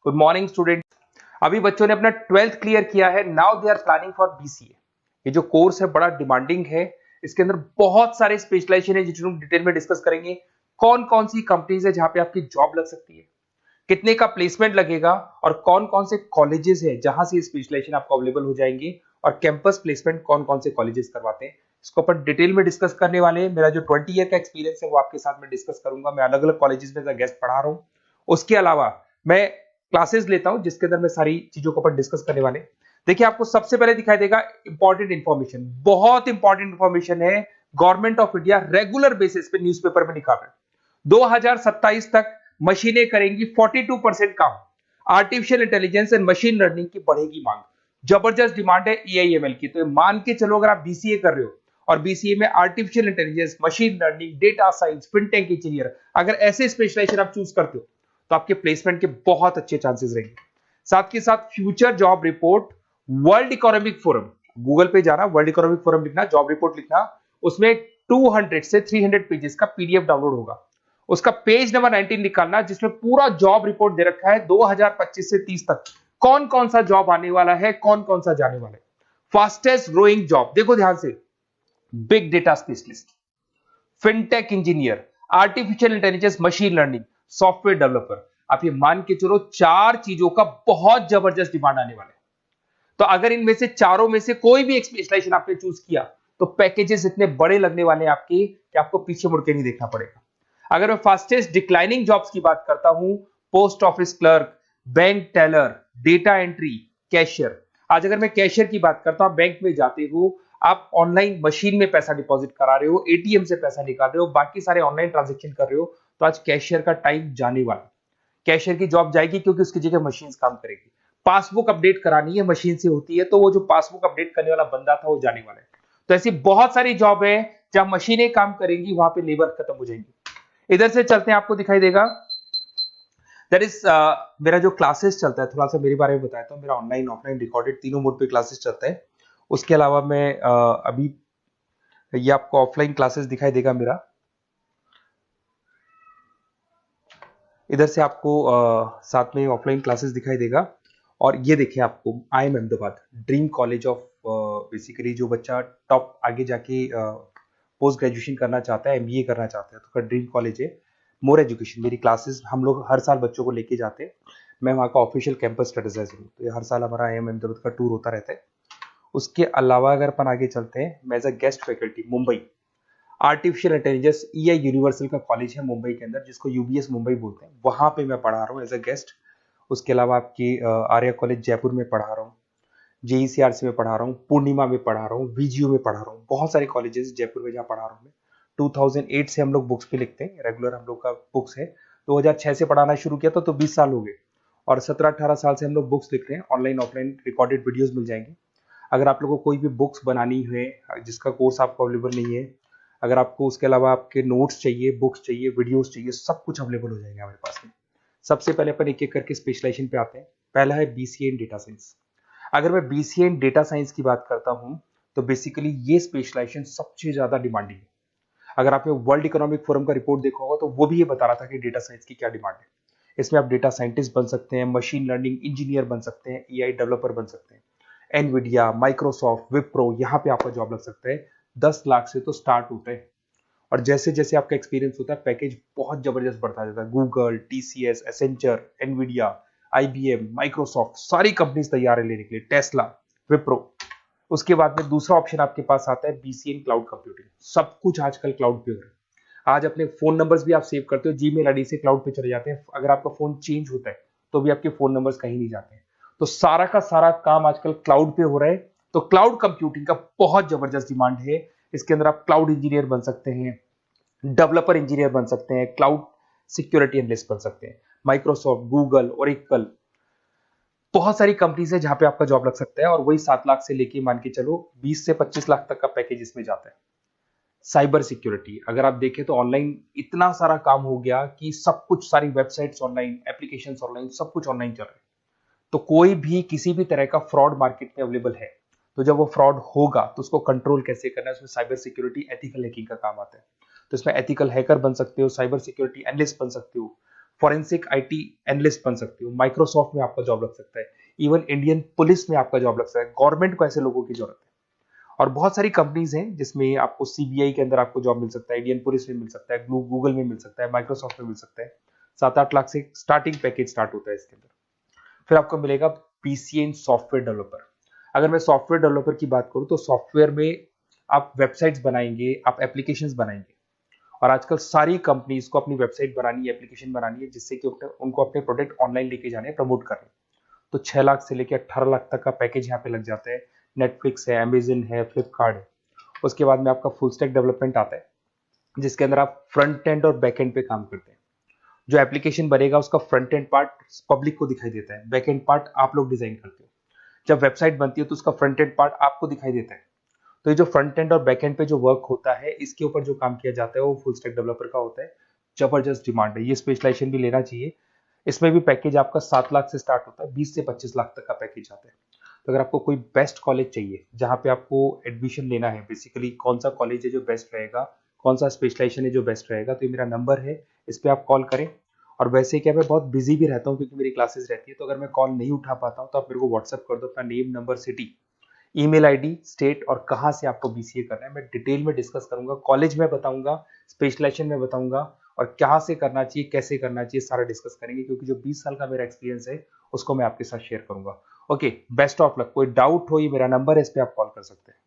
Good morning student. अभी बच्चों ने अपना 12th क्लियर किया है। Now they are planning for BCA. ये जो कोर्स है बड़ा डिमांडिंग है। इसके अंदर बहुत सारे स्पेशलाइजेशन है जिनको डिटेल में डिस्कस करेंगे। कौन कौन सी कंपनीज है जहां पे आपकी जॉब लग सकती है, कितने का प्लेसमेंट लगेगा और कौन कौन से कॉलेजेस है जहां से स्पेशलाइजेशन आपको अवेलेबल हो जाएंगे और कैंपस प्लेसमेंट कौन कौन से कॉलेजेस करवाते हैं, इसको अपन डिटेल में डिस्कस करने वाले हैं। मेरा जो 20 ईयर का एक्सपीरियंस है वो आपके साथ में डिस्कस करूंगा। मैं अलग अलग कॉलेजेस में गेस्ट पढ़ा रहा हूँ। उसके अलावा मैं क्लासेस लेता हूं जिसके अंदर मैं सारी चीजों को अपन डिस्कस करने वाले। देखिए, आपको सबसे पहले दिखाई देगा इंपॉर्टेंट इंफॉर्मेशन, बहुत इंपॉर्टेंट इंफॉर्मेशन है। Government of India regular basis पे न्यूज़पेपर में निकाल रहा है 2027 तक मशीनें करेंगी 42% काम। Artificial intelligence and machine learning की बढ़ेगी मांग। जबरदस्त डिमांड है एआईएमएल की। तो मान के चलो, अगर आप बीसीए कर रहे हो और बीसीए में artificial intelligence, machine learning, data science, fintech engineer, अगर ऐसे स्पेशलाइजेशन आप चूज करते हो तो आपके प्लेसमेंट के बहुत अच्छे चांसेस रहेंगे। साथ के साथ future job report, world economic forum, Google पे जाना, वर्ल्ड इकोनॉमिक फोरम लिखना, जॉब रिपोर्ट लिखना, उसमें 200 से 300 पेजेस का पीडीएफ डाउनलोड होगा। उसका पेज नंबर 19 निकालना जिसमें पूरा जॉब रिपोर्ट दे रखा है 2025 से 30 तक कौन कौन सा जॉब आने वाला है, कौन कौन सा जाने वाला है। फास्टेस्ट ग्रोइंग जॉब, देखो ध्यान से, big data specialist, fintech engineer, artificial intelligence, machine learning, software developer. आप ये मान के चलो 4 चीजों का बहुत जबरदस्त डिमांड आने वाला है। तो अगर इनमें से चारों में से कोई भी एक स्पेशलाइजेशन आपने चूज किया तो पैकेजेस इतने बड़े लगने वाले हैं आपके कि आपको पीछे मुड़ के नहीं देखना पड़ेगा। अगर मैं फास्टेस्ट डिक्लाइनिंग जॉब्स की बात करता हूं, post office clerk, bank teller, data entry, cashier. आज अगर मैं कैशियर की बात करता हूं, बैंक में जाते हो, आप ऑनलाइन मशीन में पैसा डिपॉजिट करा रहे हो, एटीएम से पैसा निकाल रहे हो, बाकी सारे ऑनलाइन ट्रांजेक्शन कर रहे हो, तो आज कैशियर का टाइम जाने वाला। कैशियर की जॉब जाएगी क्योंकि उसकी जगह मशीन काम करेगी। पासबुक अपडेट करानी है, मशीन से होती है, तो वो जो पासबुक अपडेट करने वाला बंदा था वो जाने वाला है। तो ऐसी बहुत सारी जॉब है जहां मशीनें काम करेंगी, वहां पे लेबर खत्म हो जाएंगी। इधर से चलते हैं, आपको दिखाई देगा दैट इज मेरा जो क्लासेस चलता है, थोड़ा सा मेरे बारे में बताता हूँ। मेरा ऑनलाइन ऑफलाइन रिकॉर्डेड तीनों मोड पे क्लासेस चलता है। उसके अलावा मैं अभी ये आपको ऑफलाइन क्लासेस दिखाई देगा मेरा। इधर से आपको साथ में ऑफलाइन क्लासेस दिखाई देगा। और ये देखिए, आपको IIM Ahmedabad, dream college of, basically जो बच्चा टॉप आगे जाके पोस्ट ग्रेजुएशन करना चाहता है, एमबीए करना चाहता है, तो ड्रीम कॉलेज है। मोर एजुकेशन, मेरी क्लासेस हम लोग हर साल बच्चों को लेके जाते हैं। मैं वहाँ का ऑफिशियल कैंपस स्ट्रेटेजाइजर हूँ। तो ये हर साल हमारा IIM अहमदाबाद का टूर होता रहता है। उसके अलावा अगर अपन आगे चलते हैं, मैं as a guest faculty Mumbai artificial intelligence EI universal का कॉलेज है मुंबई के अंदर, जिसको UBS मुंबई बोलते हैं, वहां पे मैं पढ़ा रहा हूँ एज अ गेस्ट। उसके अलावा आपकी आर्या कॉलेज जयपुर में पढ़ा रहा हूँ, JECRC में पढ़ा रहा हूँ, पूर्णिमा में पढ़ा रहा हूँ, VGU में पढ़ा रहा हूँ। बहुत सारे कॉलेजेस जयपुर में जहाँ पढ़ा रहा हूँ मैं। 2008 से हम लोग बुक्स पे लिखते हैं, रेगुलर हम लोग का बुक्स है। 2006 से पढ़ाना शुरू किया तो 20 साल हो गए। और 17-18 साल से हम लोग बुक्स लिख रहे हैं। ऑनलाइन ऑफलाइन रिकॉर्डेड वीडियोस मिल जाएंगे। अगर आप लोगों को कोई भी बुक्स बनानी है जिसका कोर्स आपको अवेलेबल नहीं है, अगर आपको उसके अलावा आपके नोट्स चाहिए, बुक्स चाहिए, वीडियोस चाहिए, सब कुछ अवेलेबल हो जाएगा हमारे पास में। सबसे पहले अपन एक एक करके स्पेशलाइजेशन पे आते हैं। पहला है BCA इन डेटा साइंस। अगर मैं BCA इन डेटा साइंस की बात करता हूं तो बेसिकली ये स्पेशलाइजेशन सबसे ज्यादा डिमांडिंग है। अगर आपने वर्ल्ड इकोनॉमिक फोरम का रिपोर्ट देखा होगा तो वो भी ये बता रहा था कि डेटा साइंस की क्या डिमांड है। इसमें आप डेटा साइंटिस्ट बन सकते हैं, मशीन लर्निंग इंजीनियर बन सकते हैं, AI डेवलपर बन सकते हैं। एनवीडिया, माइक्रोसॉफ्ट, विप्रो, यहाँ पे आपका जॉब लग सकता है। 10 लाख से तो स्टार्ट होते हैं और जैसे जैसे आपका एक्सपीरियंस होता है पैकेज बहुत जबरदस्त बढ़ता जाता है। Google, TCS, Accenture, Nvidia, IBM, Microsoft, सारी कंपनीज तैयार है लेने के लिए, टेस्ला, विप्रो। उसके बाद में दूसरा ऑप्शन आपके पास आता है BCA इन क्लाउड कंप्यूटिंग। सब कुछ आजकल क्लाउड पे हो रहा है। आज अपने फोन नंबर्स भी आप सेव करते हो, जीमेल आईडी से क्लाउड पे चले जाते हैं। अगर आपका फोन चेंज होता है तो भी आपके फोन नंबर्स कहीं नहीं जाते हैं। तो सारा का सारा काम आजकल क्लाउड पे हो रहा है। तो क्लाउड कंप्यूटिंग का बहुत जबरदस्त डिमांड है। इसके अंदर आप क्लाउड इंजीनियर बन सकते हैं, डेवलपर इंजीनियर बन सकते हैं, क्लाउड सिक्योरिटी एनालिस्ट बन सकते हैं। माइक्रोसॉफ्ट, गूगल, ओरेकल, बहुत सारी कंपनीज है जहां पे आपका जॉब लग सकता है। और वही 7 लाख से लेके मान के चलो 20 से 25 लाख तक का पैकेज इसमें जाता है। साइबर सिक्योरिटी, अगर आप देखें तो ऑनलाइन इतना सारा काम हो गया कि सब कुछ, सारी वेबसाइट्स ऑनलाइन, एप्लीकेशंस ऑनलाइन, सब कुछ ऑनलाइन चल रहा है। तो कोई भी किसी भी तरह का फ्रॉड मार्केट में अवेलेबल है, तो जब वो फ्रॉड होगा तो उसको कंट्रोल कैसे करना है, उसमें साइबर सिक्योरिटी, एथिकल हैकिंग का काम आता है। तो इसमें एथिकल हैकर बन सकते हो, साइबर सिक्योरिटी एनालिस्ट बन सकते हो, फॉरेंसिक आईटी एनालिस्ट बन सकते हो, माइक्रोसॉफ्ट में आपका जॉब लग सकता है, इवन इंडियन पुलिस में आपका जॉब लग सकता है। गवर्नमेंट को ऐसे लोगों की जरूरत है। और बहुत सारी कंपनीज हैं जिसमें आपको सीबीआई के अंदर आपको जॉब मिल सकता है, इंडियन पुलिस में मिल सकता है, गूगल में मिल सकता है, माइक्रोसॉफ्ट में मिल सकता है। 7-8 लाख से स्टार्टिंग पैकेज स्टार्ट होता है इसके अंदर। फिर आपको मिलेगा पीसीए इन सॉफ्टवेयर डेवलपर। अगर मैं सॉफ्टवेयर डेवलपर की बात करूं तो सॉफ्टवेयर में आप वेबसाइट्स बनाएंगे, आप एप्लीकेशंस बनाएंगे। और आजकल सारी कंपनीज को अपनी वेबसाइट बनानी है, एप्लीकेशन बनानी है, जिससे कि उनको अपने प्रोडक्ट ऑनलाइन लेके जाने, प्रमोट करने। तो 6 लाख से लेकर 18 लाख तक का पैकेज यहाँ पे लग जाता है। नेटफ्लिक्स है, अमेजन है, फ्लिपकार्ट है। उसके बाद में आपका फुल स्टैक डेवलपमेंट आता है, जिसके अंदर आप फ्रंट एंड और बैक एंड पे काम करते हैं। जो एप्लीकेशन बनेगा उसका फ्रंट एंड पार्ट पब्लिक को दिखाई देता है, बैक एंड पार्ट आप लोग डिजाइन करते हो। जब वेबसाइट बनती है तो उसका फ्रंट एंड पार्ट आपको दिखाई देता है। तो ये जो फ्रंट एंड और बैक एंड पे जो वर्क होता है, इसके ऊपर जो काम किया जाता है वो फुल स्टैक डेवलपर का होता है। जबरदस्त डिमांड है, ये स्पेशलाइजेशन भी लेना चाहिए। इसमें भी पैकेज आपका 7 लाख से स्टार्ट होता है, 20 से 25 लाख तक का पैकेज आता है। तो अगर आपको कोई बेस्ट कॉलेज चाहिए जहाँ पे आपको एडमिशन लेना है, बेसिकली कौन सा कॉलेज है जो बेस्ट रहेगा, कौन सा स्पेशलाइजेशन है जो बेस्ट रहेगा, तो ये मेरा नंबर है, इस पर आप कॉल करें। और वैसे क्या, मैं बहुत बिजी भी रहता हूँ क्योंकि मेरी क्लासेस रहती है, तो अगर मैं कॉल नहीं उठा पाता हूँ तो आप मेरे को व्हाट्सअप कर दो अपना name, number, city, email ID, state और कहाँ से आपको बीसीए करना है। मैं डिटेल में डिस्कस करूंगा, कॉलेज में बताऊंगा, स्पेशलाइजेशन में बताऊंगा, और कहाँ से करना चाहिए, कैसे करना चाहिए, सारा डिस्कस करेंगे, क्योंकि जो 20 साल का मेरा एक्सपीरियंस है उसको मैं आपके साथ शेयर करूंगा। Okay, best of luck. कोई डाउट हो, ये मेरा नंबर है, इस पर आप कॉल कर सकते हैं।